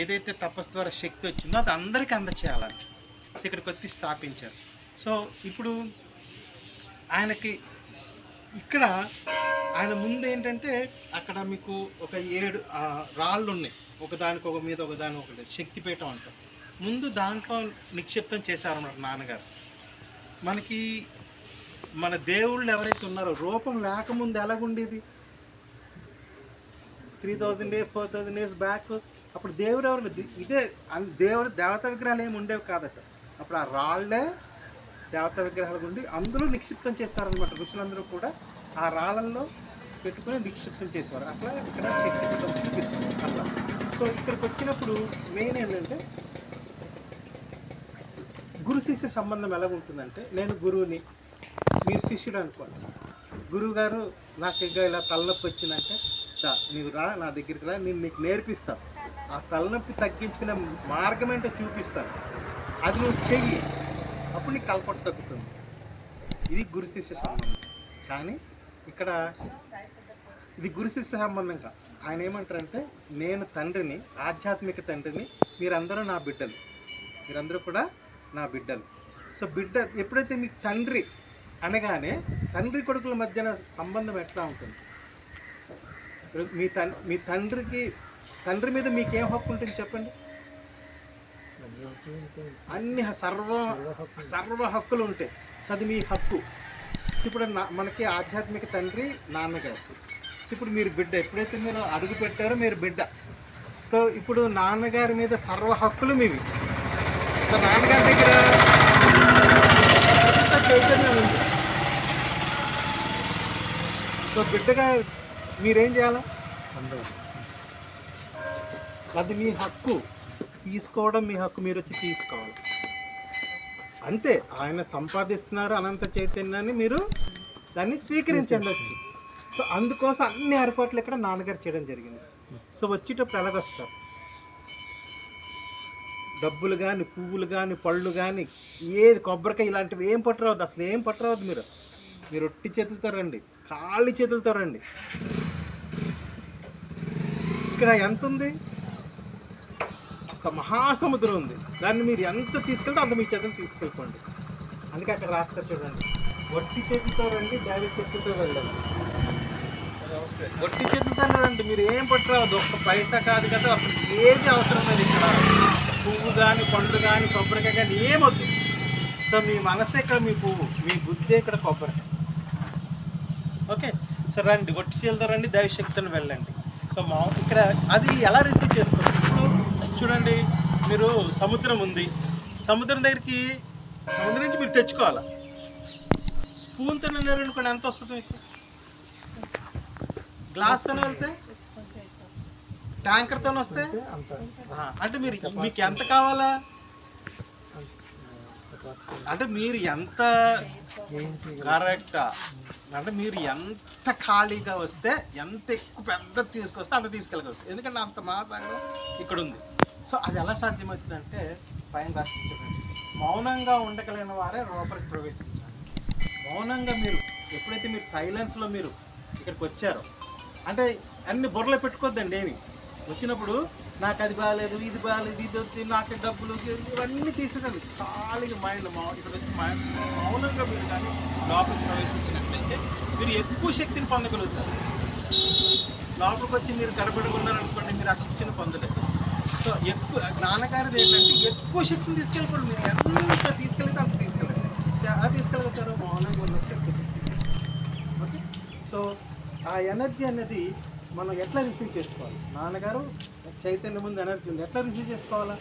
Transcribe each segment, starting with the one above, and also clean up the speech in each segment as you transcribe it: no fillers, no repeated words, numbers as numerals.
ఏదైతే తపస్సు ద్వారా శక్తి వచ్చిందో అది అందరికీ అందచేయాలని ఇక్కడికి వచ్చి స్థాపించారు. సో ఇప్పుడు ఆయనకి ఇక్కడ ఆయన ముందు ఏంటంటే అక్కడ మీకు ఒక 7 రాళ్ళు ఉన్నాయి, ఒకదానికి ఒక మీద ఒకదాని ఒకటి శక్తిపీఠం అంటారు. ముందు దాంట్లో నిక్షిప్తం చేశారన్నమాట నాన్నగారు. మనకి మన దేవుళ్ళు ఎవరైతే ఉన్నారో రూపం లేకముందు ఎలాగుండేది, 3000 years 4000 years బ్యాక్ అప్పుడు దేవుడు ఎవరు ఇదే దేవతా విగ్రహాలు ఏమి ఉండేవి కాదట. అప్పుడు ఆ రాళ్ళే దేవతా విగ్రహాలు ఉండి అందులో నిక్షిప్తం చేస్తారనమాట. ఋషులందరూ కూడా ఆ రాళ్ళల్లో పెట్టుకొని నిక్షిప్తం చేసేవారు. అట్లా ఇక్కడ శక్తిపీఠం చూపిస్తారు అట్లా. సో ఇక్కడికి వచ్చినప్పుడు మెయిన్ ఏంటంటే గురు శిష్య సంబంధం ఎలా ఉంటుందంటే, నేను గురువుని, మీరు శిష్యుడు అనుకోండి. గురువు గారు నాకు ఇంకా ఇలా తలనొప్పి వచ్చిందంటే నీవు రా నా దగ్గరికి రా, నేను నీకు నేర్పిస్తాను, ఆ తలనొప్పి తగ్గించుకునే మార్గం ఏంటో చూపిస్తాను, అది నువ్వు చెయ్యి, అప్పుడు నీకు తలపొట్టు తగ్గుతుంది. ఇది గురు శిష్య సంబంధం. కానీ ఇక్కడ ఇది గురు శిష్య సంబంధం కాదు. ఆయన ఏమంటారంటే, నేను తండ్రిని, ఆధ్యాత్మిక తండ్రిని, మీరందరూ నా బిడ్డలు, మీరందరూ కూడా నా బిడ్డలు. సో బిడ్డ ఎప్పుడైతే మీకు తండ్రి అనగానే తండ్రి కొడుకుల మధ్యన సంబంధం ఎట్లా ఉంటుంది? మీ తండ్రి మీద మీకేం హక్కు ఉంటుంది చెప్పండి? అన్ని సర్వ హక్కులు ఉంటాయి. సో అది మీ హక్కు. ఇప్పుడు మనకి ఆధ్యాత్మిక తండ్రి నాన్నగారు. ఇప్పుడు మీరు బిడ్డ, ఎప్పుడైతే మీరు అడుగు పెట్టారో మీరు బిడ్డ. సో ఇప్పుడు నాన్నగారి మీద సర్వ హక్కులు మీవి. సో నాన్నగారి దగ్గర చైతన్యం ఉంది. సో బిడ్డగా మీరేం చేయాలి? అది మీ హక్కు, తీసుకోవడం మీ హక్కు, మీరు వచ్చి తీసుకోవాలి అంతే. ఆయన సంపాదిస్తున్నారు అనంత చైతన్యాన్ని, మీరు దాన్ని స్వీకరించండి వచ్చి. సో అందుకోసం అన్ని ఏర్పాట్లు ఇక్కడ నాన్నగారు చేయడం జరిగింది. సో వచ్చేటప్పుడు ఎలాగొస్తారు? డబ్బులు కానీ, పువ్వులు కానీ, పళ్ళు కానీ, ఏది కొబ్బరికాయ ఇలాంటివి ఏం పట్టరావద్దు, అసలు ఏం పట్టరావద్దు. మీరు ఒట్టి చేతులతో రండి, ఖాళీ చేతులతో రండి. ఇక్కడ ఎంత ఉంది? ఒక మహాసముద్రం ఉంది. దాన్ని మీరు ఎంత తీసుకెళ్తే అంత మీ చేతులు తీసుకెళ్ళిపోండి. అందుకే అక్కడ రాస్తారు చూడండి, ఒట్టి చేతులతో రండి, దైవ శక్తితో వెళ్ళండి. ఒట్టి చేతులతో రండి, మీరు ఏం పట్టరావద్దు. ఒక్క పైసా కాదు కదా, అసలు ఏది అవసరం లేదు. ఇక్కడ పువ్వు కానీ, పండ్లు కానీ, కొబ్బరికాయ కానీ ఏమొద్దు. సో మీ మనసే ఇక్కడ మీ పువ్వు, మీ బుద్ధి ఇక్కడ కొబ్బరికాయ. ఓకే, సో రండి, ఒట్టి చేతులతో రండి, దైవశక్తిని వెళ్ళండి. సో ఇక్కడ అది ఎలా రిసీవ్ చేసుకోండి? ఇప్పుడు చూడండి, మీరు సముద్రం ఉంది, సముద్రం దగ్గరికి సముద్రం నుంచి మీరు తెచ్చుకోవాలి. స్పూన్తో అనుకోండి ఎంత వస్తుంది మీకు? గ్లాస్తోనే వెళ్తే, ట్యాంకర్తో వస్తే అంటే మీకు ఎంత కావాలా? అంటే మీరు ఎంత కరెక్టా, అంటే మీరు ఎంత ఖాళీగా వస్తే, ఎంత ఎక్కువ పెద్ద తీసుకొస్తే అంత తీసుకెళ్ళగలుగుతారు. ఎందుకంటే అంత మహాసాగరం ఇక్కడ ఉంది. సో అది ఎలా సాధ్యమవుతుందంటే, పైన రాష్ట్రం మౌనంగా ఉండగలిగిన వారే లోపలికి ప్రవేశించాలి. మౌనంగా మీరు ఎప్పుడైతే మీరు సైలెన్స్లో మీరు ఇక్కడికి వచ్చారో, అంటే అన్ని బుర్రలో పెట్టుకోద్దండి. ఏమి వచ్చినప్పుడు నాకు అది బాగాలేదు, ఇది బాగాలేదు, ఇది వద్దు, నాకు డబ్బులు, ఇవన్నీ తీసేసండి. ఖాళీగా మైండ్ ఇక్కడ వచ్చి మౌనంగా మీరు కానీ లోపలికి ప్రవేశించినట్లయితే మీరు ఎక్కువ శక్తిని పొందగలుగుతారు. లోపలికి వచ్చి మీరు గడబడుకున్నారనుకోండి, మీరు ఆ శక్తిని పొందలేదు. సో ఎక్కువ నాన్నగారిది ఏంటంటే ఎక్కువ శక్తిని తీసుకెళ్ళిపోండి. మీరు ఎంత తీసుకెళ్తే అంత తీసుకెళ్ళండి. ఎలా తీసుకెళ్ళగలుగుతారో మౌనంగా ఉన్నట్టు ఎక్కువ శక్తి. ఓకే, సో ఆ ఎనర్జీ అనేది మనం ఎట్లా రిసీవ్ చేసుకోవాలి? నాన్నగారు చైతన్యం ముందు ఎనర్జీ ఉంది, ఎట్లా రిసీవ్ చేసుకోవాలా?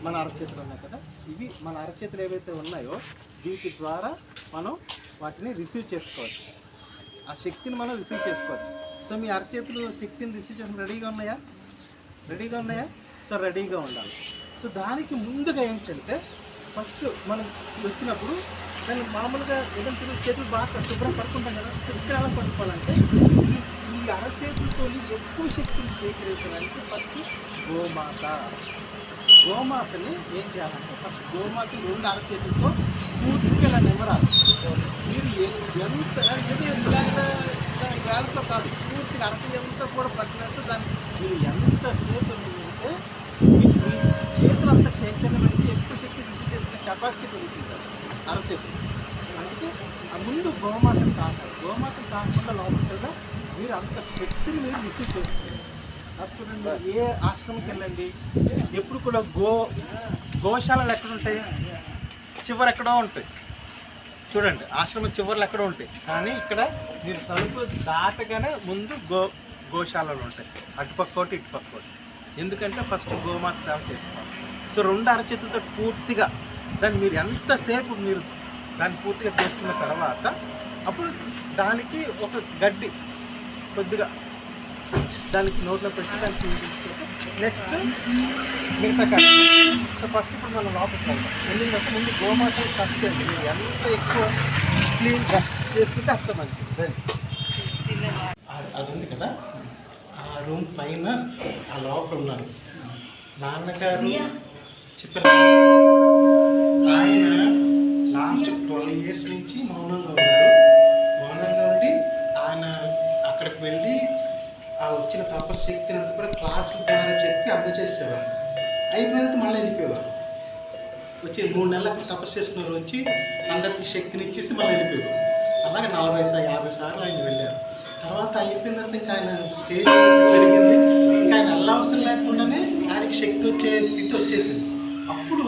మన అరచేతులు ఉన్నాయి కదా, ఇవి మన అరచేతులు ఏవైతే ఉన్నాయో వీటి ద్వారా మనం వాటిని రిసీవ్ చేసుకోవచ్చు. ఆ శక్తిని మనం రిసీవ్ చేసుకోవచ్చు. సో మీ అరచేతులు శక్తిని రిసీవ్ చేసుకుని రెడీగా ఉన్నాయా? సో రెడీగా ఉండాలి. సో దానికి ముందుగా ఏంటంటే, ఫస్ట్ మనం వచ్చినప్పుడు దాన్ని మామూలుగా ఏదైనా చేతులు బాగా శుభ్రం పడుకుంటాం కదా. సో ఇక్కడ ఎలా పడుకోవాలంటే, ఈ అరచేతులతో ఎక్కువ శక్తిని స్వీకరించడానికి ఫస్ట్ గోమాతని ఏం చేయాలంటే, ఫస్ట్ గోమాతని 2 అరచేతులతో పూర్తిగా ఇలా నిమరాలి. మీరు ఎంత వేళతో కాదు, పూర్తిగా అరచేతులతో కూడా పట్టినట్టు దాన్ని మీరు ఎంతసేపు ఉంటే మీ చేతులంతా చైతన్యం అయితే ఎక్కువ శక్తి రిసీవ్ చేసుకునే కెపాసిటీ పెరుగుతుంది అరచేతి. అందుకే ఆ ముందు గోమాతను తాకాలి. గోమాతను తాకకుండా లోపలికి మీరు అంత శక్తిని మీరు రిసీవ్ చేస్తారు. అది చూడండి, ఏ ఆశ్రమంకి వెళ్ళండి ఎప్పుడు కూడా గోశాలలు ఎక్కడ ఉంటాయి, చివరి ఎక్కడో ఉంటాయి. చూడండి ఆశ్రమం చివరిలో ఎక్కడో ఉంటాయి, కానీ ఇక్కడ మీరు తలుపు దాటగానే ముందు గోశాలలు ఉంటాయి, అటుపక్క ఒకటి ఇటుపక్క ఒకటి. ఎందుకంటే ఫస్ట్ గోమాత సేవ చేసుకోవాలి. సో 2 అరచేతులతో పూర్తిగా దాన్ని మీరు ఎంతసేపు మీరు దాన్ని పూర్తిగా చేసుకున్న తర్వాత అప్పుడు దానికి ఒక గడ్డి కొద్దిగా దానికి నోట్లో పెట్టి దాన్ని తీసుకుంటే నెక్స్ట్ మిగతా కట్. సో ఫస్ట్ ఇప్పుడు మనం లోపలికి వెళ్తాం. వెళ్ళినప్పుడు ముందు గోమాతను కట్ చేయండి. మీరు ఎంత ఎక్కువ క్లీన్గా చేసుకుంటే అంత మంచిది. అది ఉంది కదా, ఆ రూమ్ పైన ఆ లోపల ఉన్నారు నాన్నగారు చెప్పారు. ఆయన లాస్ట్ 12 years నుంచి మౌనంగా ఉన్నారు. మౌనంగా ఉండి ఆయన అక్కడికి వెళ్ళి ఆ వచ్చిన తపశక్తిని అంతా కూడా క్లాస్ ద్వారా చెప్పి అందజేసేవారు. అయిపోయినంత మళ్ళీ వెళ్ళిపోయేవారు. వచ్చి 3 నెలలు అక్కడ తపస్సు చేసుకున్నారు. వచ్చి అందరికి శక్తిని ఇచ్చేసి మళ్ళీ వెళ్ళిపోయేవారు. అలాగే 40-50 సార్లు ఆయన వెళ్ళారు. తర్వాత అయిపోయిన తర్వాత ఇంకా ఆయన స్టేజ్ పెరిగింది. ఇంకా ఆయన అవసరం లేకుండానే ఆయనకి శక్తి వచ్చే స్థితి వచ్చేసింది. అప్పుడు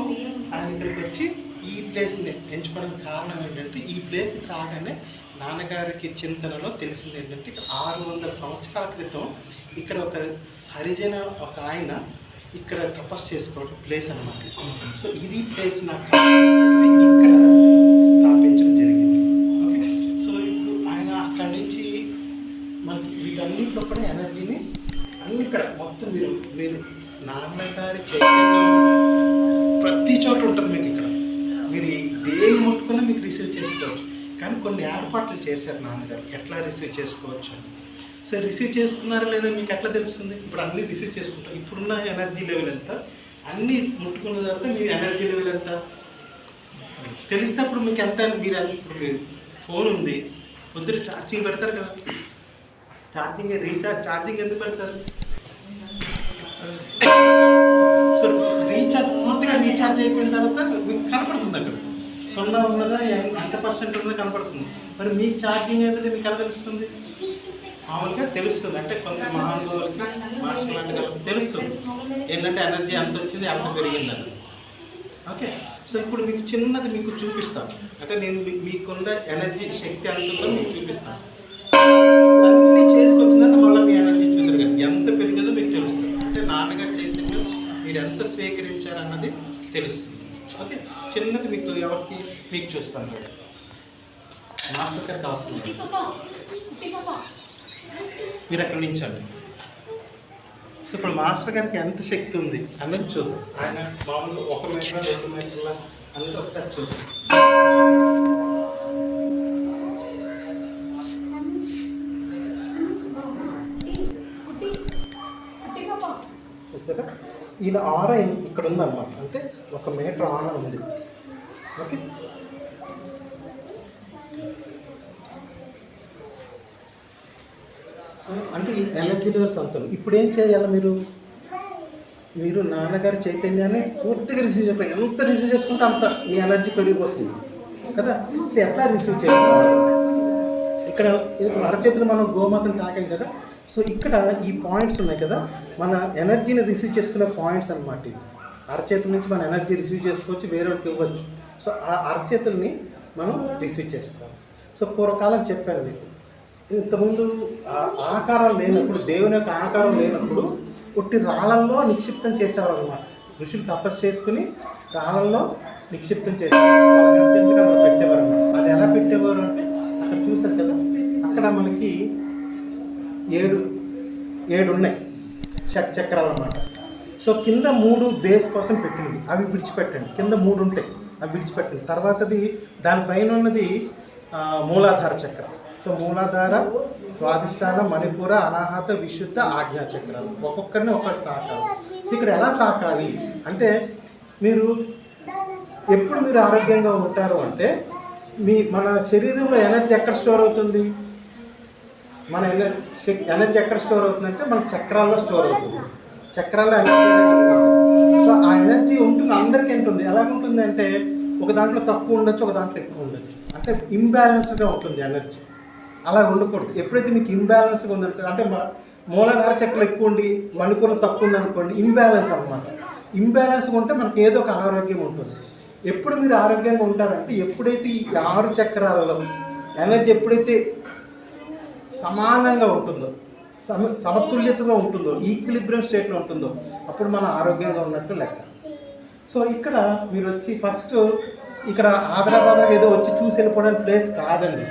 ఆయన ఇక్కడికి వచ్చి ఈ ప్లేస్ని ఎంచుకోవడానికి కారణం ఏంటంటే, ఈ ప్లేస్ రాగానే నాన్నగారికి చింతనలో తెలిసింది ఏంటంటే 600 సంవత్సరాల క్రితం ఇక్కడ ఒక హరిజన ఒక ఆయన ఇక్కడ తపస్సు చేసుకోవడం ప్లేస్ అన్నమాట. సో ఇది ప్లేస్ నాకు ఇక్కడ స్థాపించడం జరిగింది. ఓకే, సో ఇప్పుడు ఆయన అక్కడి నుంచి మనకి వీటన్నింటిలో కూడా ఎనర్జీని అన్ని ఇక్కడ మొత్తం మీరు నాన్నగారి చైతన్యం ప్రతి చోట ఉంటుంది మీకు. ఇక్కడ మీరు దేని ముట్టుకున్నా మీకు రిసీవ్ చేసుకోవచ్చు. కానీ కొన్ని ఏర్పాట్లు చేశారు నాన్నగారు ఎట్లా రిసీవ్ చేసుకోవచ్చు అని. సో రిసీవ్ చేసుకున్నారా లేదా మీకు ఎట్లా తెలుస్తుంది? ఇప్పుడు అన్నీ రిసీవ్ చేసుకుంటారు. ఇప్పుడున్న ఎనర్జీ లెవెల్ ఎంత, అన్నీ ముట్టుకున్న తర్వాత మీ ఎనర్జీ లెవెల్ ఎంత తెలిస్తే అప్పుడు మీకు ఎంత. ఇప్పుడు మీరు ఫోన్ ఉంది, పొద్దున ఛార్జింగ్ పెడతారు కదా, ఛార్జింగ్ ఎందుకు పెడతారు? సో పూర్తిగా రీఛార్జ్ అయిపోయిన తర్వాత మీకు కనపడుతుంది అక్కడ 0 ఉన్నదా ఎంత % ఉన్నదా కనపడుతుంది. మరి మీకు ఛార్జింగ్ అనేది మీకు ఎలా తెలుస్తుంది? మామూలుగా తెలుస్తుంది. అంటే కొంత మహానుభావులకి మాస్టర్ లాంటి వాళ్ళకి తెలుస్తుంది ఏంటంటే ఎనర్జీ ఎంత వచ్చింది ఎంత పెరిగిందని. ఓకే, సో ఇప్పుడు మీకు చిన్నది మీకు చూపిస్తాను. అంటే నేను మీకున్న ఎనర్జీ శక్తి అంతలో మీకు చూపిస్తాను. అన్నీ చేసుకొచ్చిందంటే మళ్ళీ మీ ఎనర్జీ చూద్దరు కానీ ఎంత పెరిగిందో మీకు తెలుస్తుంది. అంటే నాన్నగారి చైతన్యం మీరు ఎంత స్వీకరించారన్నది తెలుస్తుంది. ఓకే, చిన్నది మీకు ఎవరికి మీకు చూస్తాను. మాస్టర్ గారికి అవసరం మీరు అక్కడ నించండి. సో ఇప్పుడు మాస్టర్ గారికి ఎంత శక్తి ఉంది అన్నది చూద్దాం. ఆయన మామూలుగా 1 మీటర్ 2 మీటర్ల అన్నది ఒకసారి చూద్దాం. చూసారా, ఈయన ఆర ఇక్కడ ఉందన్నమాట. అంటే 1 మీటర్ ఆర ఉంది. ఓకే, అంటే ఈ ఎనర్జీ లెవెల్స్ అంతా. ఇప్పుడు ఏం చేయాలి? మీరు నాన్నగారి చైతన్యాన్ని పూర్తిగా రిసీవ్ చేస్తారు. ఎంత రిసీవ్ చేసుకుంటే అంత మీ ఎనర్జీ పెరిగిపోతుంది కదా. సో ఎట్లా రిసీవ్ చేసుకోవాలి? ఇక్కడ అరచేతులు మనం గోమాతను తాకాం కదా. సో ఇక్కడ ఈ పాయింట్స్ ఉన్నాయి కదా, మన ఎనర్జీని రిసీవ్ చేసుకునే పాయింట్స్ అన్నమాట. ఇది అరచేతుల నుంచి మన ఎనర్జీ రిసీవ్ చేసుకోవచ్చు, వేరేకి ఇవ్వచ్చు. సో ఆ అరచేతుల్ని మనం రిసీవ్ చేసుకోవాలి. సో పూర్వకాలం చెప్పాను మీకు, ఇంతకుముందు ఆకారం లేనప్పుడు, దేవుని యొక్క ఆకారం లేనప్పుడు ఉట్టి రాళ్ళల్లో నిక్షిప్తం చేసేవారు అనమాట. ఋషులు తపస్సు చేసుకుని రాళ్ళల్లో నిక్షిప్తం చేసేవారు, అర్జెంటుగా అక్కడ పెట్టేవారు అనమాట. అది ఎలా పెట్టేవారు అంటే అక్కడ చూసారు కదా, అక్కడ మనకి 7 ఉన్నాయి చక్రాలు అన్నమాట. సో కింద 3 బేస్ కోసం పెట్టింది, అవి విడిచిపెట్టండి. కింద 3 ఉంటాయి, అవి విడిచిపెట్టండి. తర్వాతది దానిపైన ఉన్నది మూలాధార చక్రం. సో మూలాధార, స్వాధిష్టాన, మణిపూర, అనాహత, విశుద్ధ, ఆజ్ఞా చక్రాలు. ఒక్కొక్కరిని ఒక్కటి తాకాలి. సో ఇక్కడ ఎలా తాకాలి అంటే, ఎప్పుడు మీరు ఆరోగ్యంగా ఉంటారు అంటే మన శరీరంలో ఎనర్జీ ఎక్కడ స్టోర్ అవుతుంది? మన ఎనర్జీ ఎక్కడ స్టోర్ అవుతుందంటే మన చక్రాల్లో స్టోర్ అవుతుంది. చక్రాల్లో ఎనర్జీ ఆ ఎనర్జీ ఉంటుంది, అందరికీ ఉంటుంది. ఎలాగుంటుంది అంటే ఒక దాంట్లో తక్కువ ఉండొచ్చు, ఒక దాంట్లో ఎక్కువ ఉండొచ్చు. అంటే ఇంబ్యాలెన్స్గా ఉంటుంది ఎనర్జీ. అలా ఉండకూడదు. ఎప్పుడైతే మీకు ఇంబ్యాలెన్స్గా ఉందంటే, అంటే మూలాధార చక్రం ఎక్కువ ఉండి మణిపూరం తక్కువ ఉందనుకోండి, ఇంబ్యాలెన్స్ అనమాట. ఇంబ్యాలెన్స్గా ఉంటే మనకి ఏదో ఒక అనారోగ్యం ఉంటుంది. ఎప్పుడు మీరు ఆరోగ్యంగా ఉంటారంటే ఎప్పుడైతే ఈ 6 చక్రాలలో ఎనర్జీ ఎప్పుడైతే సమానంగా ఉంటుందో, సమతుల్యతగా ఉంటుందో, ఈక్విలిబ్రియం స్టేట్లో ఉంటుందో, అప్పుడు మనం ఆరోగ్యంగా ఉన్నట్టు లెక్క. సో ఇక్కడ మీరు వచ్చి ఫస్ట్ ఇక్కడ ఆదరాబాద్ ఏదో వచ్చి చూసి వెళ్ళిపోవడానికి ప్లేస్ కాదండి.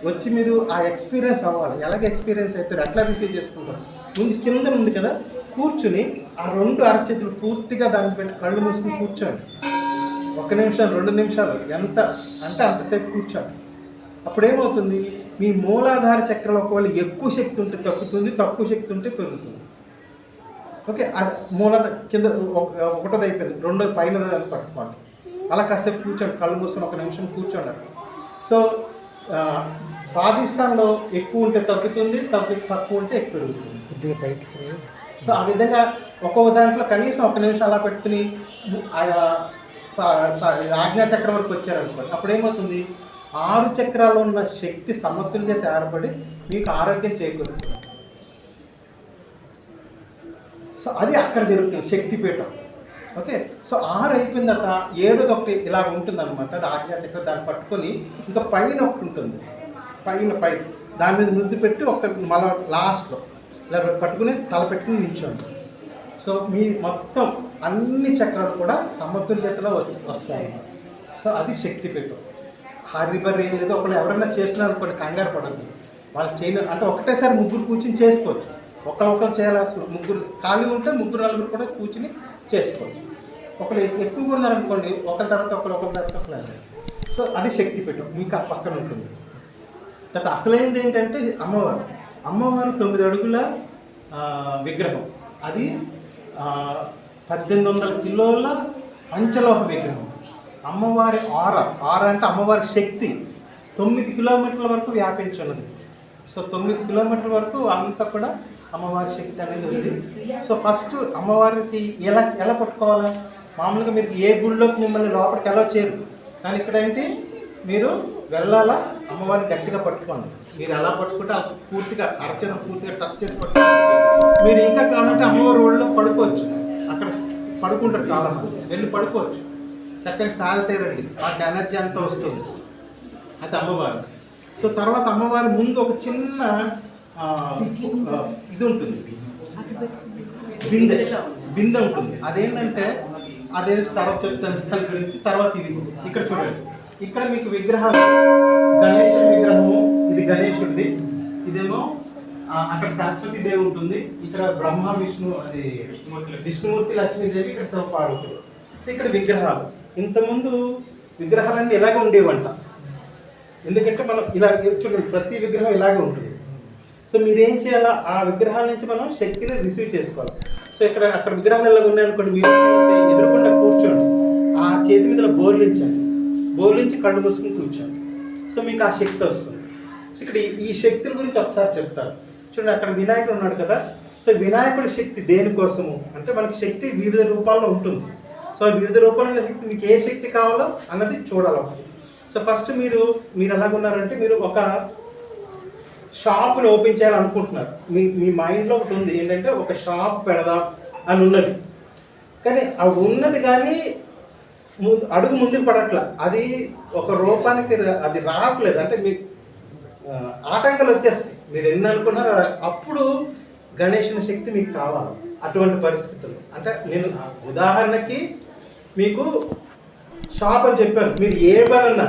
వచ్చి మీరు ఆ ఎక్స్పీరియన్స్ అవ్వాలి. ఎలాగ ఎక్స్పీరియన్స్ అవుతారు, ఎట్లా రిసీవ్ చేసుకుంటారు. ముందు కింద ఉంది కదా, కూర్చుని ఆ 2 అరచేతులు పూర్తిగా దాన్ని పెట్టి కళ్ళు మూసుకుని కూర్చోండి. 1 నిమిషం 2 నిమిషాలు ఎంత అంటే అంతసేపు కూర్చోండి. అప్పుడేమవుతుంది, మీ మూలాధార చక్రంలో ఒకవేళ ఎక్కువ శక్తి ఉంటే తగ్గుతుంది, తక్కువ శక్తి ఉంటే పెరుగుతుంది. ఓకే, అది కింద ఒకటోది అయిపోయింది, రెండోది పైన పట్టుకోండి. అలా కాసేపు కూర్చోండి, కళ్ళు మూసుకొని 1 నిమిషం కూర్చోండి. సో స్వాధిష్టానంలో ఎక్కువ ఉంటే తగ్గుతుంది, తక్కువ ఉంటే ఎక్కువ పెరుగుతుంది. సో ఆ విధంగా ఒక్కొక్క దాంట్లో కనీసం 1 నిమిషం అలా పెట్టుకుని ఆజ్ఞాచక్రం వరకు వచ్చారనుకోండి, అప్పుడు ఏమవుతుంది, 6 చక్రాలు ఉన్న శక్తి సమతుల్యత ఏర్పడి మీకు ఆరోగ్యం చేకూరుతుంది. సో అది అక్కడ జరుగుతుంది, శక్తిపీఠం. ఓకే, సో 6 అయిపోయిన తర్వాత 7ది ఒకటి ఇలా ఉంటుంది అనమాట. అది ఆజ్ఞాచక్రం. దాన్ని పట్టుకొని ఇంకా పైన ఒకటి ఉంటుంది, పై దాని మీద ముద్దు పెట్టి మళ్ళీ లాస్ట్లో ఇలా పట్టుకుని తల పెట్టుకుని నిల్చోండి. సో మీ మొత్తం అన్ని చక్రాలు కూడా సమతుల్యతలో వస్తాయి. సో అది శక్తిపీఠం. హరిబరి ఏదో ఒకళ్ళు ఎవరైనా చేస్తున్నారు అనుకోండి, కంగారు పడద్దు. వాళ్ళు చేయలేరు అంటే ఒకటేసారి ముగ్గురు కూర్చుని చేసుకోవచ్చు. ఒకరు చేయాలి. అసలు ముగ్గురు ఖాళీ ఉంటే 3-4 కూడా కూర్చుని చేసుకోవచ్చు. ఒకరు ఎక్కువగా ఉన్నారనుకోండి, ఒకరి తర్వాత ఒకరు. సో అది శక్తిపీఠం మీకు ఆ పక్కన ఉంటుంది. తర్వాత అసలైనది ఏంటంటే అమ్మవారు 9 అడుగుల విగ్రహం. అది 1800 కిలోల పంచలోహ విగ్రహం. అమ్మవారి ఆర అంటే అమ్మవారి శక్తి 9 కిలోమీటర్ల వరకు వ్యాపించున్నది. సో 9 కిలోమీటర్ల వరకు అంతా కూడా అమ్మవారి శక్తి అనేది ఉంది. సో ఫస్ట్ అమ్మవారికి ఎలా పట్టుకోవాలా? మామూలుగా మీరు ఏ గుళ్ళోకి మిమ్మల్ని లోపలికి ఎలా చేయరు, కానీ ఇక్కడ ఏంటి, మీరు వెళ్ళాలా, అమ్మవారిని గట్టిగా పట్టుకోండి. మీరు ఎలా పట్టుకుంటే పూర్తిగా అరచేత పూర్తిగా టచ్ చేసి పట్టుకోండి. మీరు ఇంకా కావాలంటే అమ్మవారి ఒళ్ళో పడుకోవచ్చు, అక్కడ పడుకుంటారు చాలా మంది, వెళ్ళి పడుకోవచ్చు. చక్కగా సాగుతారండి, వాటి ఎనర్జీ అంతా వస్తుంది. అది అమ్మవారు. సో తర్వాత అమ్మవారి ముందు ఒక చిన్న ఇది ఉంటుంది, బిందె ఉంటుంది. అదేంటంటే అదే తర్వాత చెప్తాను దాని గురించి. తర్వాత ఇది ఇక్కడ చూడండి, ఇక్కడ మీకు విగ్రహాలు, గణేశుడి విగ్రహము, ఇది గణేశుడిది, ఇదేమో అక్కడ సరస్వతి దేవి ఉంటుంది, ఇక్కడ బ్రహ్మ విష్ణు, అది విష్ణుమూర్తి లక్ష్మీదేవి, ఇక్కడ శివపార్వతులు. సో ఇక్కడ విగ్రహాలు. ఇంతకుముందు విగ్రహాలన్నీ ఇలాగే ఉండేవంట. ఎందుకంటే మనం ఇలా చూడండి, ప్రతి విగ్రహం ఇలాగే ఉంటుంది. సో మీరేం చేయాలా, ఆ విగ్రహాల నుంచి మనం శక్తిని రిసీవ్ చేసుకోవాలి. సో అక్కడ విగ్రహాలు ఎలా ఉన్నాయనుకోండి, మీరు ఎదురుకుండా కూర్చోండి, ఆ చేతి మీద బోర్లించి కళ్ళు మూసుకుని కూర్చోండి. సో మీకు ఆ శక్తి వస్తుంది. సో ఇక్కడ ఈ శక్తుల గురించి ఒకసారి చెప్తారు. చూడండి, అక్కడ వినాయకుడు ఉన్నాడు కదా. సో వినాయకుడి శక్తి దేనికోసము అంటే, మనకి శక్తి వివిధ రూపాల్లో ఉంటుంది. సో వివిధ రూపాల్లో శక్తి మీకు ఏ శక్తి కావాలో అన్నది చూడాలి. సో ఫస్ట్ మీరు ఎలాగున్నారంటే, మీరు ఒక షాప్ని ఓపెన్ చేయాలనుకుంటున్నారు. మీ మైండ్లో ఒకటి ఉంది ఏంటంటే, ఒక షాప్ పెడదాం అని ఉన్నది. కానీ ఆ ఉన్నది కానీ అడుగు ముందుకు పడట్ల, అది ఒక రూపానికి అది రావట్లేదు. అంటే మీకు ఆటంకాలు వచ్చేస్తాయి, మీరు ఎన్ని అనుకున్నారో. అప్పుడు గణేశుని శక్తి మీకు కావాలి అటువంటి పరిస్థితులు. అంటే నేను ఉదాహరణకి మీకు షాప్ అని చెప్పాను, మీరు ఏ పని ఉన్నా,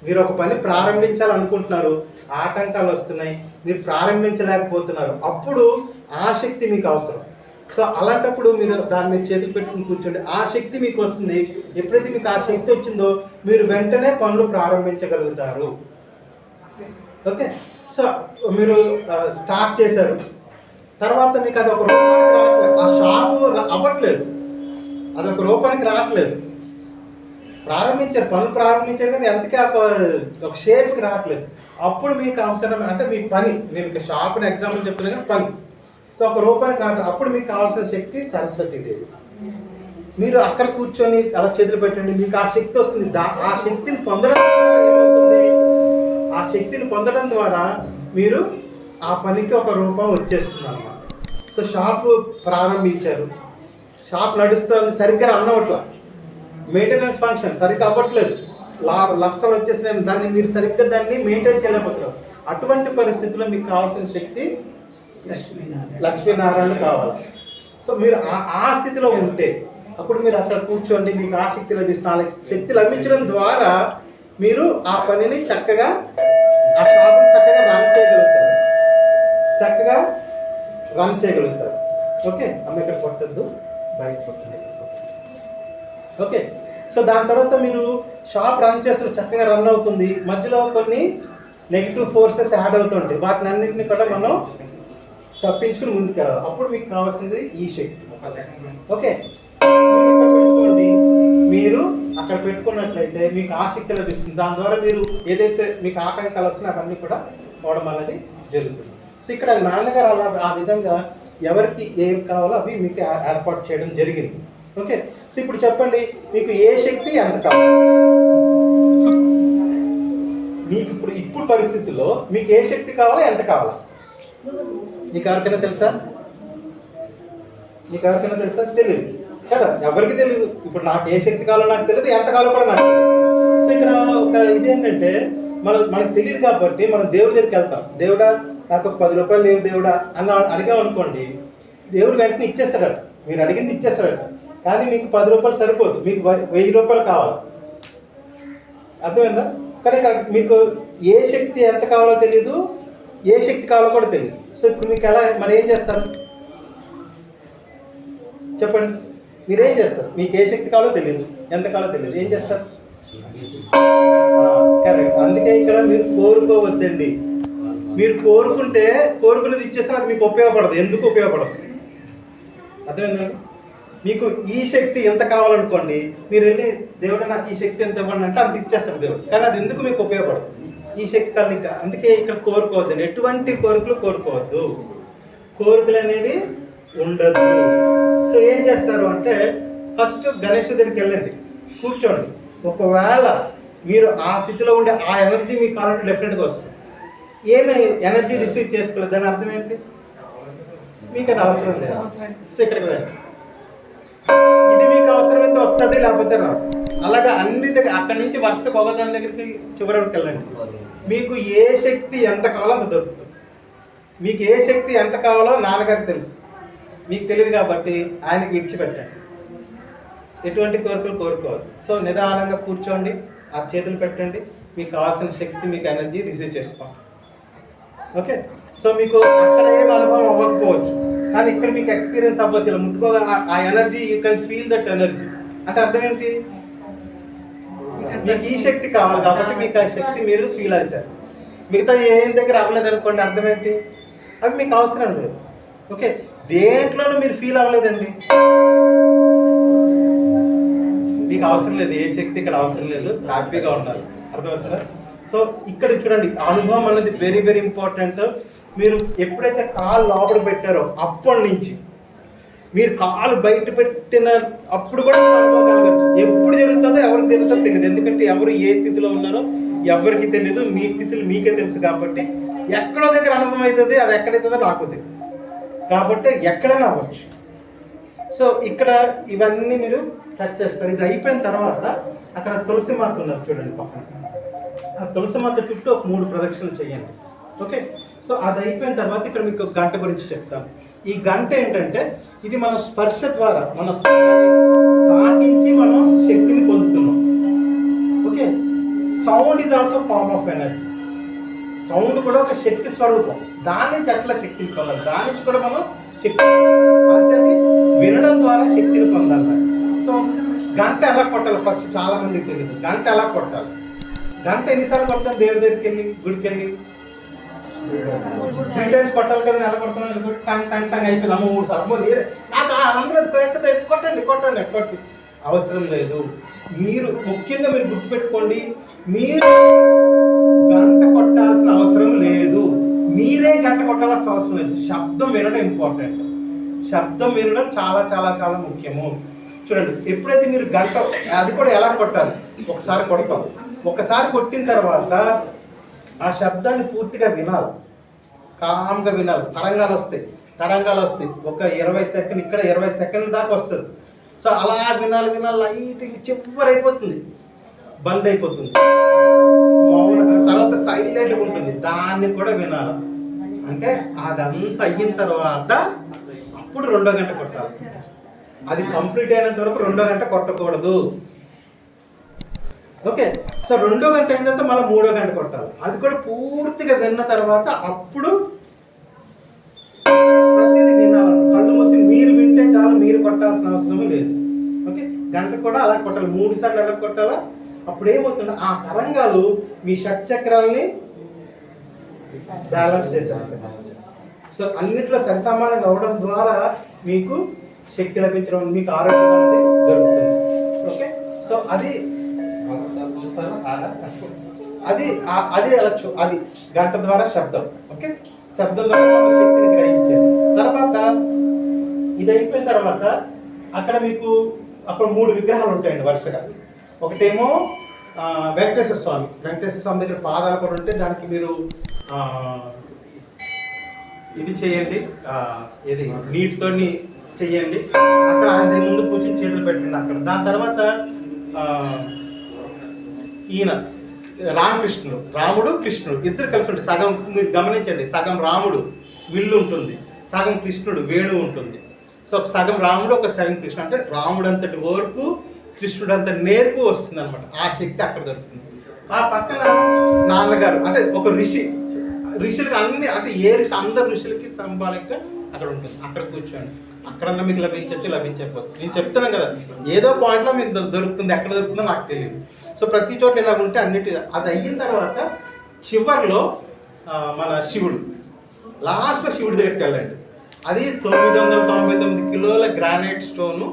మీరు ఒక పని ప్రారంభించాలనుకుంటున్నారు, ఆటంకాలు వస్తున్నాయి, మీరు ప్రారంభించలేకపోతున్నారు, అప్పుడు ఆ శక్తి మీకు అవసరం. సో అలాంటప్పుడు మీరు దాన్ని చేతికి పెట్టుకుని కూర్చోండి, ఆ శక్తి మీకు వస్తుంది. ఎప్పుడైతే మీకు ఆ శక్తి వచ్చిందో మీరు వెంటనే పనులు ప్రారంభించగలుగుతారు. ఓకే, సో మీరు స్టార్ట్ చేశారు, తర్వాత మీకు అది ఒక రూపానికి రావట్లేదు, ఆ షాపు అవ్వట్లేదు, అదొక రూపానికి రావట్లేదు. పనులు ప్రారంభించారు కానీ ఎంతకీ ఒక షేప్కి రావట్లేదు. అప్పుడు మీకు అవసరం అంటే మీ పని, నేను షాప్ని ఎగ్జాంపుల్ చెప్తున్నా కానీ పని, సో ఒక రూపాయికి రావట్లేదు. అప్పుడు మీకు కావాల్సిన శక్తి సరస్వతీదేవి. మీరు అక్కడ కూర్చొని అలా చేతులు పెట్టండి, మీకు ఆ శక్తి వస్తుంది. ఆ శక్తిని పొందడం ద్వారా ఏమవుతుంది, ఆ శక్తిని పొందడం ద్వారా మీరు ఆ పనికి ఒక రూపం వచ్చేస్తుంది అన్నమాట. సో షాప్ ప్రారంభించారు, షాప్ నడుస్తుంది, సరిగ్గా రన్ అవ్వట్లా, మెయింటెనెన్స్ ఫంక్షన్ సరిగ్గా అవ్వట్లేదు, నష్టాలు వచ్చేసినాయి, దాన్ని మీరు సరిగ్గా దాన్ని మెయింటైన్ చేయలేకపోతున్నారు. అటువంటి పరిస్థితుల్లో మీకు కావాల్సిన శక్తి లక్ష్మీనారాయణ కావాలి. సో మీరు ఆ స్థితిలో ఉంటే అప్పుడు మీరు అక్కడ కూర్చోండి, మీకు ఆ శక్తి లభిస్తుంది. శక్తి లభించడం ద్వారా మీరు ఆ పనిని చక్కగా, ఆ షాప్ని చక్కగా రన్ చేయగలుగుతారు. ఓకే, అమ్మ ఇక్కడ కొట్టద్దు, బయట కొట్టండి. ఓకే, సో దాని తర్వాత మీరు షాప్ రన్ చేస్తారు, చక్కగా రన్ అవుతుంది. మధ్యలో కొన్ని నెగిటివ్ ఫోర్సెస్ యాడ్ అవుతుంటాయి, వాటిని అన్నింటినీ కూడా మనం తప్పించుకుని ముందుకెళ్ళాలి. అప్పుడు మీకు కావాల్సింది ఈ శక్తి. ఓకే, మీరు అక్కడ పెట్టుకున్నట్లయితే మీకు ఆ శక్తి లభిస్తుంది. దాని ద్వారా మీరు ఏదైతే మీకు ఆటంకాలు వస్తున్నాయో అవన్నీ కూడా పోవడం అనేది జరుగుతుంది. సో ఇక్కడ నాన్నగారు అలా ఆ విధంగా ఎవరికి ఏం కావాలో అవి మీకు ఏర్పాటు చేయడం జరిగింది. ఓకే, సో ఇప్పుడు చెప్పండి, మీకు ఏ శక్తి ఎంత కావాలి? మీకు ఇప్పుడు పరిస్థితుల్లో మీకు ఏ శక్తి కావాలో ఎంత కావాలా? మీకు ఎవరికైనా తెలుసా? తెలియదు కదా, ఎవరికి తెలియదు. ఇప్పుడు నాకు ఏ శక్తి కావాలో నాకు తెలియదు, ఎంత కావాలో కూడా నాకు తెలియదు. సో ఇక్కడ ఒక ఇదేంటంటే మనకు తెలియదు కాబట్టి మనం దేవుడి దగ్గరికి వెళ్తాం. దేవుడా నాకు ఒక 10 రూపాయలు లేవు దేవుడా అని అడిగాం అనుకోండి, దేవుడు వెంటనే ఇచ్చేస్తాడట, మీరు అడిగింది ఇచ్చేస్తాడట. కానీ మీకు 10 రూపాయలు సరిపోదు, మీకు 1000 రూపాయలు కావాలి. అర్థమైందా? కానీ ఇక్కడ మీకు ఏ శక్తి ఎంత కావాలో తెలియదు, ఏ శక్తి కావాలో కూడా తెలియదు. సో ఇప్పుడు మీకు ఎలా, మరి ఏం చేస్తారు చెప్పండి? మీరేం చేస్తారు? మీకు ఏ శక్తి కావాలో తెలియదు, ఎంత కావాలో తెలియదు, ఏం చేస్తారు? కరెక్ట్. అందుకే ఇక్కడ మీరు కోరుకోవద్దండి. మీరు కోరుకునేది ఇచ్చేస్తే అది మీకు ఉపయోగపడదు. ఎందుకు ఉపయోగపడదు? అర్థమైందండి? మీకు ఈ శక్తి ఎంత కావాలనుకోండి, మీరు వెళ్ళి దేవుడు నాకు ఈ శక్తి ఎంత ఇవ్వండి అంటే అంత ఇచ్చేస్తారు దేవుడు. కానీ అది ఎందుకు మీకు ఉపయోగపడదు? ఈ శక్తి కలిక. అందుకే ఇక్కడ కోరుకోవద్దండి, ఎటువంటి కోరికలు కోరుకోవద్దు, కోరికలు అనేది ఉండదు. సో ఏం చేస్తారు అంటే ఫస్ట్ గణేష్ దగ్గరికి వెళ్ళండి, కూర్చోండి. ఒకవేళ మీరు ఆ స్థితిలో ఉండే ఆ ఎనర్జీ మీకు కావాలంటే డెఫినెట్గా వస్తుంది. ఏమి ఎనర్జీ రిసీవ్ చేసుకోలేదు దాని అర్థం ఏంటి? మీకు అది అవసరం లేదు. సో ఇక్కడికి వెళ్ళండి, ఇది మీకు అవసరమైతే వస్తుంది, లేకపోతే రాదు. అలాగా అన్ని దగ్గర అక్కడి నుంచి వరుస భగవంతుని దగ్గరికి చివరికి వెళ్ళండి. మీకు ఏ శక్తి ఎంత కావాలో అంత దొరుకుతుంది. మీకు ఏ శక్తి ఎంత కావాలో నాన్నగారికి తెలుసు, మీకు తెలియదు కాబట్టి ఆయనకి విడిచిపెట్టండి. ఎటువంటి కోరికలు కోరుకోవాలి. సో నిదానంగా కూర్చోండి, ఆ చేతులు పెట్టండి, మీకు కావాల్సిన శక్తి, మీకు ఎనర్జీ రిసీవ్ చేసుకోండి. ఓకే, సో మీకు అక్కడ ఏం అనుభవం అవ్వకపోవచ్చు, కానీ ఇక్కడ మీకు ఎక్స్పీరియన్స్ అవ్వచ్చు. ఇలా ముట్టుకోగా ఆ energy, you can feel that energy. అంటే అర్థం ఏంటి? మీకు ఈ శక్తి కావాలి కాబట్టి మీకు ఆ శక్తి మీరు ఫీల్ అవుతారు. మిగతా ఏం దగ్గర అవ్వలేదు అనుకోండి, అర్థం ఏంటి? అవి మీకు అవసరం లేదు. ఓకే, దేంట్లోనూ మీరు ఫీల్ అవ్వలేదండి, మీకు అవసరం లేదు. ఏ శక్తి ఇక్కడ అవసరం లేదు, హ్యాపీగా ఉండాలి. అర్థమవుతుందా? సో ఇక్కడ చూడండి, అనుభవం అనేది వెరీ వెరీ ఇంపార్టెంట్. మీరు ఎప్పుడైతే కాలు లోపల పెట్టారో అప్పటి నుంచి మీరు కాలు బయట పెట్టిన అప్పుడు కూడా అనుభవం కలగచ్చు. ఎప్పుడు జరుగుతుందో ఎవరికి తెలుస్తుందో తెలియదు, ఎందుకంటే ఎవరు ఏ స్థితిలో ఉన్నారో ఎవరికి తెలియదు. మీ స్థితిలో మీకే తెలుసు కాబట్టి ఎక్కడో దగ్గర అనుభవం అవుతుంది, అది ఎక్కడైతుందో నాకు తెలియదు కాబట్టి ఎక్కడైనా అవ్వచ్చు. సో ఇక్కడ ఇవన్నీ మీరు టచ్ చేస్తారు. ఇది అయిపోయిన తర్వాత అక్కడ తులసి మాత ఉన్నారు చూడండి పక్కన, ఆ తులసి మాత చుట్టూ ఒక 3 ప్రదక్షిణలు చేయండి. ఓకే, సో అది అయిపోయిన తర్వాత ఇక్కడ మీకు గంట గురించి చెప్తాను. ఈ గంట ఏంటంటే ఇది మన స్పర్శ ద్వారా మన తాకించి మనం శక్తిని పొందుతున్నాం. Okay, sound is also form of energy. Sound కూడా ఒక శక్తి స్వరూపం. దాని నుంచి అట్లా శక్తిని పొందాలి, దాని నుంచి కూడా మనం శక్తి అంటే వినడం ద్వారా శక్తిని పొందాలి. సో గంట ఎలా కొట్టాలి ఫస్ట్ చాలా మందికి తెలియదు. గంట ఎలా కొట్టాలి? గంట ఎన్నిసార్లు కొడతాం? దేవుడి దగ్గరికి వెళ్ళి, గుడికి వెళ్ళి 3 times కొట్టాలి కదా. ఎలా కొడతాను? టంగ్ టంగ్ టంగ్ అయిపోయింది. అమ్మ 3 సార్లు నాకు అందరూ కొట్టండి కొట్టండి కొట్టి అవసరం లేదు. మీరు ముఖ్యంగా మీరు గుర్తుపెట్టుకోండి, మీరు గంట కొట్టాల్సిన అవసరం లేదు, మీరే గంట కొట్టాల్సిన అవసరం లేదు. శబ్దం వినడం ఇంపార్టెంట్. శబ్దం వినడం చాలా చాలా చాలా ముఖ్యము. చూడండి, ఎప్పుడైతే మీరు గంట, అది కూడా ఎలా కొట్టాలి, ఒకసారి కొడతాం, ఒకసారి కొట్టిన తర్వాత ఆ శబ్దాన్ని పూర్తిగా వినాలి, కామ్గా వినాలి. తరంగాలు వస్తాయి, ఒక 20 సెకండ్, ఇక్కడ 20 సెకండ్ల దాకా వస్తుంది. సో అలా వినాలి, లైట్గా చివరి అయిపోతుంది, బంద్ అయిపోతుంది, మౌన, తర్వాత సైలెంట్గా ఉంటుంది, దాన్ని కూడా వినాలి. అంటే అదంతా అయిన తర్వాత అప్పుడు 2వ గంట కొట్టాలి. అది కంప్లీట్ అయినంత వరకు 2వ గంట కొట్టకూడదు. ఓకే, సో 2వ గంట అయిన తర్వాత మళ్ళీ 3వ గంట కొట్టాలి. అది కూడా పూర్తిగా విన్న తర్వాత అప్పుడు ప్రతిదీ వినాలి. కళ్ళు మూసి మీరు వింటే చాలు, మీరు కొట్టాల్సిన అవసరం లేదు. ఓకే, గంట కూడా అలా కొట్టాలి, 3 సార్లు ఎలా కొట్టాలా. అప్పుడు ఏమవుతుంది, ఆ తరంగాలు మీ షట్చక్రాలని బ్యాలెన్స్ చేసేస్తాయి. సో అన్నిట్లో సరిసమానంగా అవడం ద్వారా మీకు శక్తి లభించడం, మీకు ఆరోగ్యం అనేది దొరుకుతుంది. ఓకే, సో అది వెళ్ళచ్చు, అది గంట ద్వారా శబ్దం. ఓకే, శబ్దం ద్వారా శక్తిని గ్రహించారు. తర్వాత ఇది అయిపోయిన తర్వాత అక్కడ మీకు అక్కడ 3 విగ్రహాలు ఉంటాయండి వరుసగా. ఒకటేమో వెంకటేశ్వర స్వామి దగ్గర పాదాల కూడా ఉంటే దానికి మీరు ఇది చేయండి, ఇది నీటితో చెయ్యండి. అక్కడ ఆయన ముందు కూర్చొని చేతులు పెట్టండి అక్కడ. దాని తర్వాత ఈయన రాముడు కృష్ణుడు ఇద్దరు కలిసి ఉంటుంది. సగం మీరు గమనించండి, సగం రాముడు విల్లు ఉంటుంది, సగం కృష్ణుడు వేణు ఉంటుంది. సో ఒక సగం రాముడు, ఒక సగం కృష్ణుడు. అంటే రాముడు అంతటి ఓర్పు, కృష్ణుడు అంత నేర్పు వస్తుంది అనమాట. ఆ శక్తి అక్కడ దొరుకుతుంది. ఆ పక్కన నాన్నగారు అంటే ఒక ఋషులకి అన్ని, అంటే ఏ ఋషి, అందరు ఋషులకి సంబాలిక అక్కడ ఉంటుంది. అక్కడ కూర్చోండి, అక్కడన్నా మీకు లభించకపోతే. నేను చెప్తున్నాను కదా, ఏదో పాయింట్లో మీకు దొరుకుతుంది, ఎక్కడ దొరుకుతుందో నాకు తెలియదు. సో ప్రతి చోట ఇలా ఉంటే అన్నిటి అది అయిన తర్వాత చివరిలో మన శివుడు, లాస్ట్లో శివుడి దగ్గరికి వెళ్ళండి. అది 999 కిలోల గ్రానైట్ స్టోను.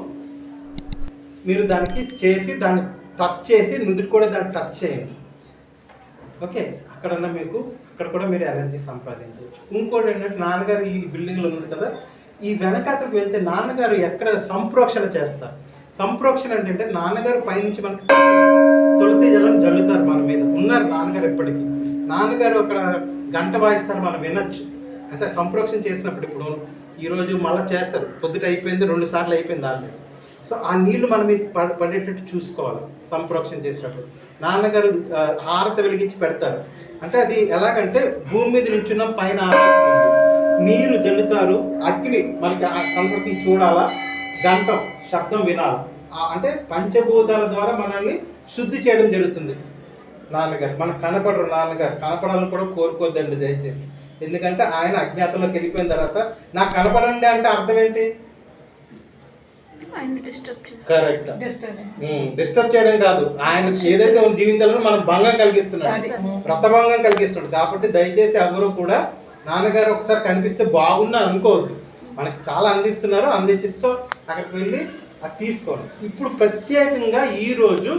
మీరు దానికి చేసి దాన్ని టచ్ చేసి నుదురు కూడా దాన్ని టచ్ చేయండి. ఓకే, అక్కడన్నా మీకు అక్కడ కూడా మీరు ఎనర్జీ సంపాదించవచ్చు. ఇంకోటి ఏంటంటే, నాన్నగారు ఈ బిల్డింగ్లో ఉంది కదా, ఈ వెనకాతకు వెళ్తే నాన్నగారు ఎక్కడ సంప్రోక్షణ చేస్తారు. సంప్రోక్షణ అంటే నాన్నగారు పైనుంచి మనకి తులసి జలం జల్లుతారు మన మీద. ఉన్నారు నాన్నగారు ఎప్పటికీ. నాన్నగారు అక్కడ గంట వాయిస్తారు, మనం వినొచ్చు. అంటే సంప్రోక్షణ చేసినప్పుడు ఇప్పుడు ఈరోజు మళ్ళీ చేస్తారు, పొద్దుట అయిపోయింది, 2 సార్లు అయిపోయింది ఆల్రెడీ. సో ఆ నీళ్లు మనం పడేటట్టు చూసుకోవాలి సంప్రోక్షణ చేసినప్పుడు. నాన్నగారు హారత వెలిగించి పెడతారు. అంటే అది ఎలాగంటే, భూమి మీద నిల్చున్నాం, పైన ఆకాశం ఉంది, నీరు జల్లుతారు, అగ్ని మనకి కనపడుతుంది చూడాలా, గంటం శబ్దం వినాలి. అంటే పంచభూతాల ద్వారా మనల్ని శుద్ధి చేయడం జరుగుతుంది. నాన్నగారు మనకు కనపడరు, నాన్నగారు కనపడాలని కూడా కోరుకోద్దండి దయచేసి. ఎందుకంటే ఆయన అజ్ఞాతంలోకి వెళ్ళిపోయిన తర్వాత నాకు కనపడండి అంటే అర్థం ఏంటి? కరెక్ట్, డిస్టర్బ్ చేయడం కాదు, ఆయన ఏదైతే జీవించాలని మనం భంగం కలిగిస్తున్నాడు, వ్రతభంగం కలిగిస్తున్నాడు. కాబట్టి దయచేసి ఎవరు కూడా నాన్నగారు ఒకసారి కనిపిస్తే బాగున్నారు అనుకోవద్దు. మనకి చాలా అందించి సో అక్కడికి వెళ్ళి అది తీసుకోండి. ఇప్పుడు ప్రత్యేకంగా ఈ రోజు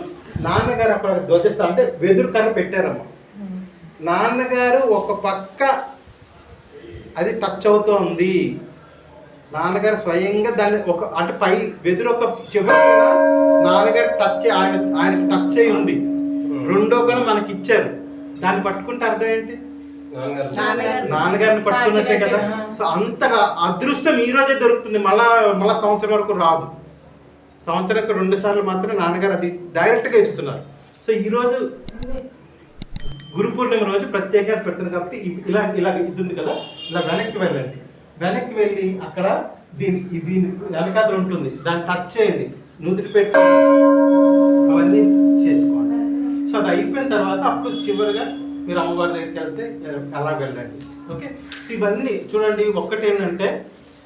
నాన్నగారు అక్కడ ధ్వజస్థానం అంటే వెదురు కర్ర పెట్టారమ్మ. నాన్నగారు ఒక పక్క అది టచ్ అవుతోంది, నాన్నగారు స్వయంగా దాన్ని ఒక అంటే పై వెదురు ఒక చివరి నాన్నగారు టచ్ ఆయన టచ్ అయి ఉంది, 2వ కను మనకి ఇచ్చారు. దాన్ని పట్టుకుంటే అర్థం ఏంటి? నాన్నగారిని పట్టుకున్నట్టే కదా. సో అంత అదృష్టం ఈ రోజే దొరుకుతుంది, మళ్ళా సంవత్సరం వరకు రాదు. సంవత్సరానికి 2 సార్లు మాత్రమే నాన్నగారు అది డైరెక్ట్గా ఇస్తున్నారు. సో ఈరోజు గురు పూర్ణిమ రోజు ప్రత్యేకంగా పెడుతుంది కాబట్టి ఇలా ఇది ఉంది కదా, ఇలా వెనక్కి వెళ్ళండి. వెనక్కి వెళ్ళి అక్కడ దీని వెనకాతలు ఉంటుంది, దాన్ని టచ్ చేయండి, నుదుటి పెట్టి అవన్నీ చేసుకోండి. సో అది అయిపోయిన తర్వాత అప్పుడు చివరిగా మీరు అమ్మవారి దగ్గరికి వెళ్తే అలా వెళ్ళండి. ఓకే, ఇవన్నీ చూడండి. ఒక్కటేంటంటే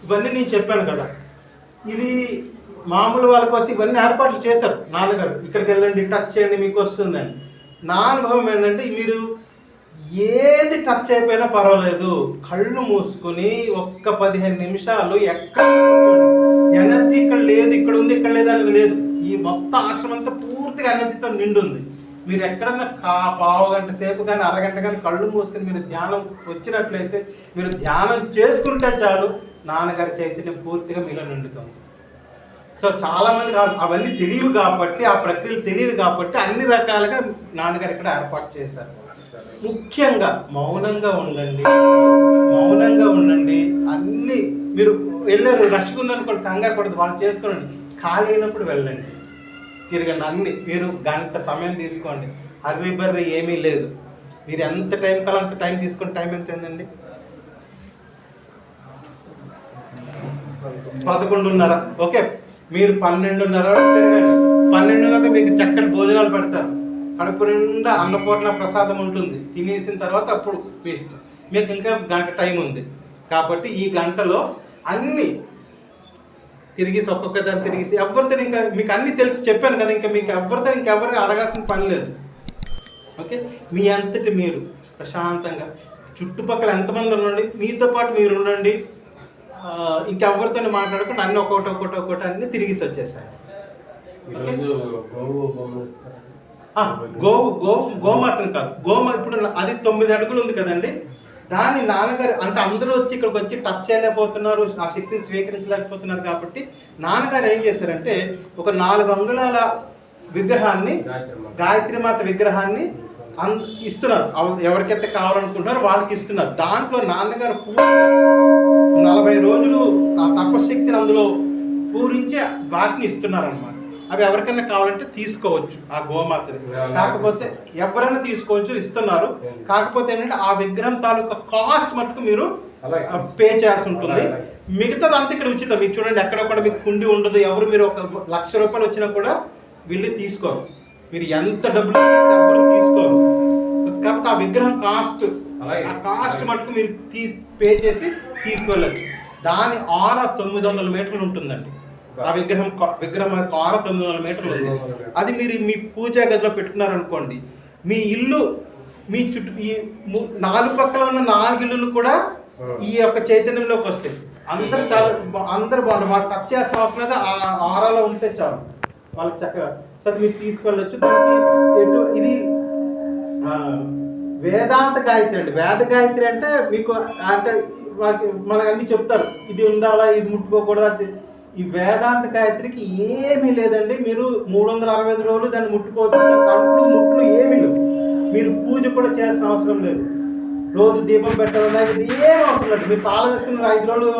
ఇవన్నీ నేను చెప్పాను కదా, ఇది మామూలు వాళ్ళ కోసం ఇవన్నీ ఏర్పాట్లు చేశారు నాన్నగారు. ఇక్కడికి వెళ్ళండి, టచ్ చేయండి, మీకు వస్తుందని. నా అనుభవం ఏంటంటే, మీరు ఏది టచ్ అయిపోయినా పర్వాలేదు, కళ్ళు మూసుకొని ఒక్క 15 నిమిషాలు ఎక్కడ ఎనర్జీ ఇక్కడ లేదు, ఇక్కడ ఉంది, ఇక్కడ లేదు అనేది లేదు. ఈ మొత్తం ఆశ్రమం అంతా పూర్తిగా ఎనర్జీతో నిండుంది. మీరు ఎక్కడన్నా పావు గంట సేపు కానీ అరగంట కానీ కళ్ళు మూసుకొని మీరు ధ్యానం వచ్చినట్లయితే, మీరు ధ్యానం చేసుకుంటే చాలు, నాన్నగారి చైతన్యం పూర్తిగా మీలో నిండుతుంది. సో చాలా మంది అవన్నీ తెలియవు కాబట్టి, ఆ ప్రక్రియలు తెలియదు కాబట్టి అన్ని రకాలుగా నాన్నగారు ఇక్కడ ఏర్పాటు చేశారు. ముఖ్యంగా మౌనంగా ఉండండి, మౌనంగా ఉండండి. అన్ని మీరు వెళ్ళారు రష్గా ఉందనుకోండి, కంగారు పడదు, వాళ్ళు చేసుకోండి. ఖాళీ అయినప్పుడు వెళ్ళండి, తిరగండి. అన్ని మీరు గంట సమయం తీసుకోండి, హర్రీ బర్రీ ఏమీ లేదు. మీరు ఎంత టైం కాలం అంత టైం తీసుకోండి. టైం ఎంత ఏందండి? 11:30. ఓకే, మీరు 12:30 తిరగండి. 12:30 మీకు చక్కటి భోజనాలు పెడతారు, కడుపు నిండా అన్నపూర్ణ ప్రసాదం ఉంటుంది. తినేసిన తర్వాత అప్పుడు మీ ఇష్టం. మీకు ఇంకా గంట టైం ఉంది కాబట్టి ఈ గంటలో అన్నీ తిరిగేసి ఒక్కొక్క దాన్ని తిరిగేసి ఎవరితో ఇంకా మీకు అన్నీ తెలిసి చెప్పాను కదా, ఇంకా మీకు ఎవరితో ఇంకెవరిని అడగాల్సిన పని లేదు. ఓకే, మీ అంతటి మీరు ప్రశాంతంగా చుట్టుపక్కల ఎంతమంది ఉండండి, మీతో పాటు మీరు ఉండండి. ఇంకెవరితో మాట్లాడకుండా అన్నీ ఒక్కొక్కటి అన్నీ తిరిగేసి వచ్చేసాయి. గోమాతను కాదు, ఇప్పుడు అది 9 అడుగులు ఉంది కదండి, దాన్ని నాన్నగారు అంటే అందరూ వచ్చి ఇక్కడికి వచ్చి టచ్ చేయలేకపోతున్నారు, ఆ శక్తిని స్వీకరించలేకపోతున్నారు కాబట్టి నాన్నగారు ఏం చేశారంటే ఒక 4 అంగుళాల విగ్రహాన్ని, గాయత్రీమాత విగ్రహాన్ని ఇస్తున్నారు. ఎవరికైతే కావాలనుకుంటున్నారో వాళ్ళకి ఇస్తున్నారు. దాంట్లో నాన్నగారు 40 రోజులు ఆ తపశక్తిని అందులో పూరించి వాటిని ఇస్తున్నారు అన్నమాట. అవి ఎవరికైనా కావాలంటే తీసుకోవచ్చు ఆ గోమాతని, కాకపోతే ఎవరైనా తీసుకోవచ్చు, ఇస్తున్నారు. కాకపోతే ఏంటంటే ఆ విగ్రహం తాలూకా కాస్ట్ మటుకు మీరు పే చేయాల్సి ఉంటుంది. మిగతాది అంతా ఇక్కడ ఉచితం. మీకు చూడండి, ఎక్కడ కూడా మీకు కుండి ఉండదు. ఎవరు మీరు 1,00,000 రూపాయలు వచ్చినా కూడా వెళ్ళి తీసుకోరు. మీరు ఎంత డబ్బులు ఎవరు తీసుకోరు. కాకపోతే ఆ విగ్రహం కాస్ట్, ఆ కాస్ట్ మటుకు మీరు పే చేసి తీసుకెళ్ళచ్చు. దాని ఆర 900 మీటర్లు ఉంటుందండి. ఆ విగ్రహం ఆర 900 మీటర్లు ఉంది. అది మీరు మీ పూజా గదిలో పెట్టుకున్నారనుకోండి, మీ ఇల్లు మీ చుట్టూ ఈ 4 పక్కల ఉన్న 4 ఇల్లులు కూడా ఈ యొక్క చైతన్యంలోకి వస్తాయి. అందరూ బాగుంటారు. వాళ్ళు టచ్ చేయాల్సిన అవసరం లేదు. ఆ ఆరాలో ఉంటే చాలు వాళ్ళకి చక్కగా. సో మీరు తీసుకెళ్ళచ్చు. దానికి ఇది వేదాంత గాయత్రి అండి. వేద గాయత్రి అంటే మీకు అంటే వాళ్ళకి మనకు అన్ని చెప్తారు, ఇది ఉండాలా, ఇది ముట్టుకోకూడదు. ఈ వేదాంత గాయత్రికి ఏమీ లేదండి. మీరు 365 రోజులు దాన్ని ముట్టుకోవచ్చు. తలుపులు ముట్లు ఏమీ లేవు. మీరు పూజ కూడా చేయాల్సిన అవసరం లేదు. రోజు దీపం పెట్టాలన్నా ఇది ఏం అవసరం లేదు. మీరు తాళం వేసుకున్న 5 రోజులు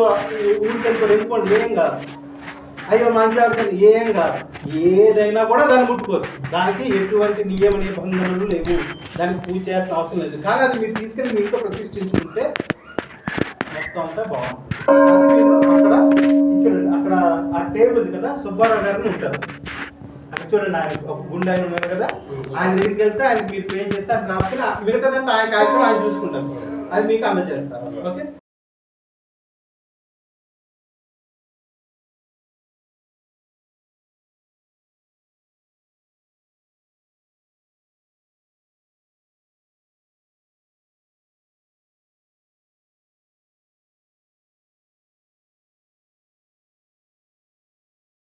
ఊరికి వెళ్ళిపోండి, ఏం కాదు. అయ్యో మాట్లాడుతుంది, ఏం కాదు. ఏదైనా కూడా దాన్ని ముట్టుకోవచ్చు. దానికి ఎటువంటి నియమ నిబంధనలు లేవు. దానికి పూజ చేయాల్సిన అవసరం లేదు. కానీ అది మీరు తీసుకెళ్ళి మీకు ప్రతిష్ఠించుకుంటే మొత్తం అంతా బాగుంటుంది. అది మీరు అక్కడ చూడండి, అక్కడ ఆ టేబుల్ ఉంది కదా, సుబ్బారావు గారిని ఉంటారు అక్కడ చూడండి. ఆయన ఒక గుండె ఆయన ఉన్నారు కదా, ఆయన దగ్గరికి వెళ్తే ఆయనకి మీరు పే చేస్తే ఆయన రాసుకుని మిగతాదంతా ఆయన కార్యక్రమం ఆయన చూసుకుంటారు. అది మీకు అందజేస్తారు. ఓకే.